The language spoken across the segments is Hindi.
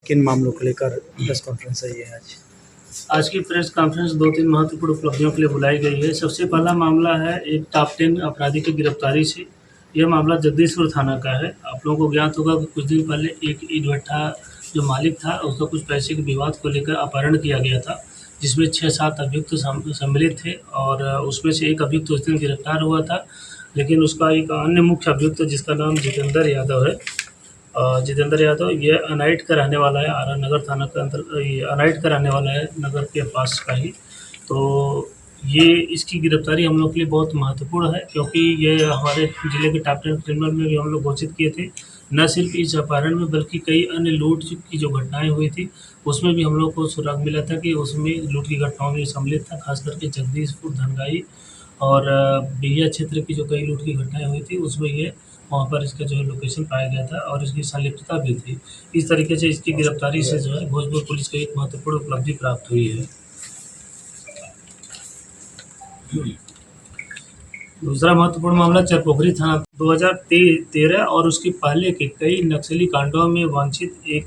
किन मामलों को लेकर प्रेस कॉन्फ्रेंस है ये आज? आज की प्रेस कॉन्फ्रेंस 2-3 महत्वपूर्ण उपलब्धियों के लिए बुलाई गई है। सबसे पहला मामला है एक टॉप 10 अपराधी की गिरफ्तारी से। यह मामला जगदीशपुर थाना का है। आप लोगों को ज्ञात होगा कि कुछ दिन पहले एक ईंट भट्ठा जो मालिक था उसका कुछ पैसे के विवाद को लेकर अपहरण किया गया था, जिसमें 6-7 अभियुक्त सम्मिलित थे और उसमें से एक अभियुक्त उस दिन गिरफ्तार हुआ था। लेकिन उसका एक अन्य मुख्य अभियुक्त जिसका नाम जितेंद्र यादव है, जितेंद्र यादव ये अनाइट का रहने वाला है, आरा नगर थाना के अंदर ये अनाइट का रहने वाला है, नगर के पास का ही। तो ये इसकी गिरफ्तारी हम लोग के लिए बहुत महत्वपूर्ण है, क्योंकि ये हमारे ज़िले के टॉप 10 क्रिमिनल में भी हम लोग घोषित किए थे। न सिर्फ इस अपहरण में बल्कि कई अन्य लूट की जो घटनाएँ हुई थी, उसमें भी हम लोग को सुराग मिला था कि उसमें लूट की घटनाओं में सम्मिलित था, खास करके जगदीशपुर, धनगाई और बिहिया क्षेत्र की जो कई लूट की घटनाएँ हुई थी, उसमें ये वहाँ पर इसका जो है लोकेशन पाया गया था और इसकी संलिप्तता भी थी। इस तरीके से इसकी गिरफ्तारी से जो है भोजपुर पुलिस को एक महत्वपूर्ण उपलब्धि प्राप्त हुई है। दूसरा महत्वपूर्ण मामला चरपोखरी थाना 2013 और उसके पहले के कई नक्सली कांडों में वांछित एक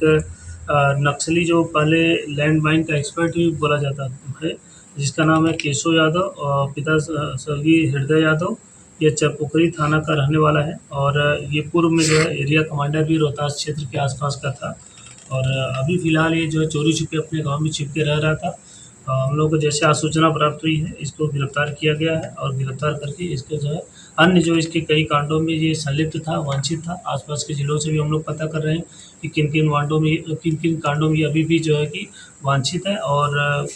नक्सली जो पहले लैंड माइन का एक्सपर्ट भी बोला जाता है, जिसका नाम है केशव यादव और पिता स्वर्गीय हृदय यादव। ये चरपोखरी थाना का रहने वाला है और ये पूर्व में जो है एरिया कमांडर भी रोहतास क्षेत्र के आसपास का था और अभी फ़िलहाल ये जो है चोरी छुपे अपने गांव में छिप के रह रहा था। हम लोगों को जैसे आज सूचना प्राप्त हुई है, इसको गिरफ्तार किया गया है और गिरफ्तार करके इसके जो है अन्य जो इसके कई कांडों में ये संलिप्त था, वांछित था। आसपास के ज़िलों से भी हम लोग पता कर रहे हैं कि किन-किन कांडों में अभी भी जो है कि वांछित है और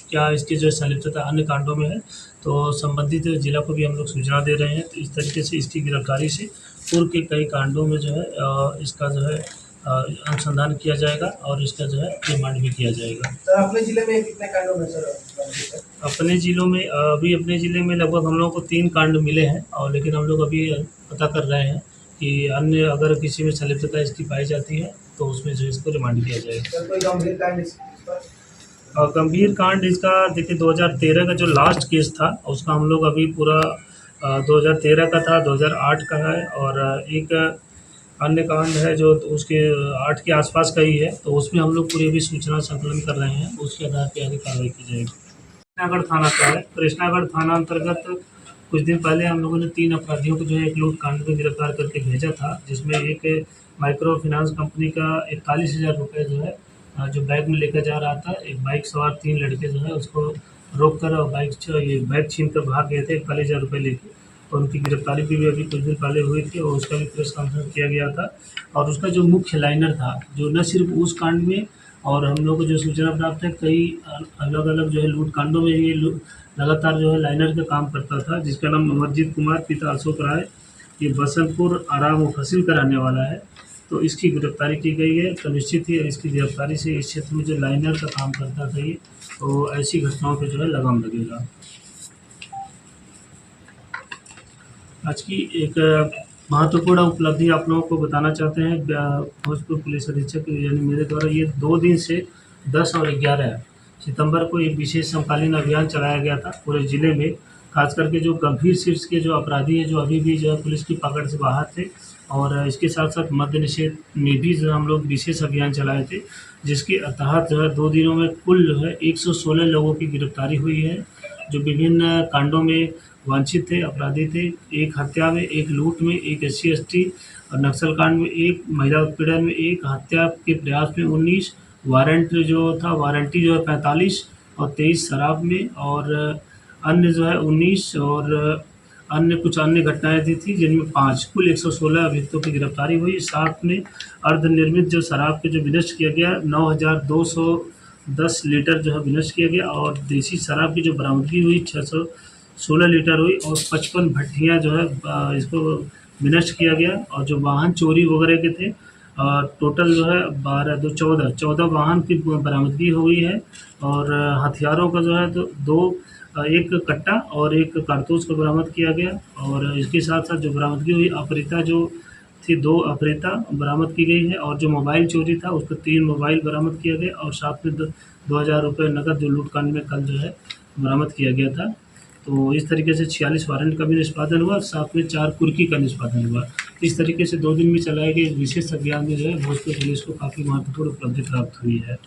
क्या इसकी जो है संलिप्तता अन्य कांडों में है। तो संबंधित जिला को भी हम लोग सूचना दे रहे हैं। तो इस तरीके से इसकी गिरफ्तारी से पूर्व के कई कांडों में जो है इसका जो है अनुसंधान किया जाएगा और इसका जो है रिमांड भी किया जाएगा। सर, अपने ज़िले में कितने कांडों में सर? अपने ज़िलों में अभी अपने ज़िले में लगभग हम लोगों को 3 कांड मिले हैं और लेकिन हम लोग अभी पता कर रहे हैं कि अन्य अगर किसी में संलिप्तता इसकी पाई जाती है तो उसमें जो इसको रिमांड किया जाएगा। सर, कोई गंभीर कांड इस पर? गंभीर कांड इसका देखिए 2013 का जो लास्ट केस था उसका हम लोग अभी पूरा 2013 का था, 2008 का है और एक अन्य कांड है जो उसके 8 के आसपास का ही है। तो उसमें हम लोग पूरी अभी सूचना संकलन कर रहे हैं, उसके आधार पे आगे कार्रवाई की जाएगी। कृष्णागढ़ थाना का है। कृष्णागढ़ थाना अंतर्गत कुछ दिन पहले हम लोगों ने 3 अपराधियों को जो है एक लूट कांड में गिरफ्तार करके भेजा था, जिसमें एक माइक्रो फाइनेंस कंपनी का 41,000 रुपये जो है जो बैग में लेकर जा रहा था। एक बाइक सवार 3 लड़के जो है उसको रोक कर और बैग छीन कर भाग गए थे 41,000 रुपये लेके और उनकी गिरफ्तारी भी अभी कुछ दिन पहले हुई थी और उसका भी प्रेस कॉन्फ्रेंस किया गया था। और उसका जो मुख्य लाइनर था, जो न सिर्फ उस कांड में और हम लोग को जो सूचना प्राप्त है कई अलग-अलग जो है लूट कांडों में ये लगातार जो है लाइनर का काम करता था, जिसका नाम अमरजीत कुमार पिता अशोक राय, ये बसंतपुर आरा मुफस्सिल का रहने वाला है। तो इसकी गिरफ्तारी की गई है। तो निश्चित ही इसकी गिरफ्तारी से इस क्षेत्र में जो लाइनर का काम करता था ये, तो ऐसी घटनाओं पे जो है लगाम लगेगा। आज की एक महत्वपूर्ण उपलब्धि आप लोगों को बताना चाहते हैं। भोजपुर पुलिस अधीक्षक यानी मेरे द्वारा ये 2 दिन से 10 और 11 सितंबर को एक विशेष समकालीन अभियान चलाया गया था पूरे ज़िले में। खास करके जो गंभीर शीर्ष के जो अपराधी हैं, जो अभी भी जो है पुलिस की पकड़ से बाहर थे और इसके साथ-साथ मद्य निषेध में भी जो हम लोग विशेष अभियान चलाए थे, जिसके तहत जो है 2 दिनों में कुल जो है 116 लोगों की गिरफ्तारी हुई है, जो विभिन्न कांडों में वांछित थे, अपराधी थे। एक हत्या में, एक लूट में, एक SC/ST और नक्सल कांड में 1, महिला उत्पीड़न में 1, हत्या के प्रयास में 19, वारंटी जो है 45 और 23 शराब में और अन्य जो है 19 और अन्य कुछ अन्य घटनाएँ थी जिनमें 5 कुल 116 अभियुक्तों की गिरफ्तारी हुई। साथ में अर्धनिर्मित जो शराब के जो विनष्ट किया गया 9,210 लीटर जो है विनष्ट किया गया और देसी शराब की जो बरामदगी हुई 616 लीटर हुई और 55 भट्टियाँ जो है इसको विनष्ट किया गया और जो वाहन चोरी वगैरह के थे टोटल जो है 14 वाहन की बरामदगी हुई है और हथियारों का जो है तो एक कट्टा और एक कारतूस को बरामद किया गया और इसके साथ-साथ जो बरामदगी हुई अपहृता जो थी 2 अपहृता बरामद की गई है और जो मोबाइल चोरी था उसका 3 मोबाइल बरामद किया गया और साथ में 2,000 रुपये नकद जो लूटकांड में कल जो है बरामद किया गया था। तो इस तरीके से 46 वारंट का भी निष्पादन हुआ, साथ में 4 कुर्की का निष्पादन हुआ। इस तरीके से 2 दिन में चलाए गए इस विशेष अभियान में जो है भोजपुर पुलिस को काफ़ी महत्वपूर्ण उपलब्धि प्राप्त हुई है।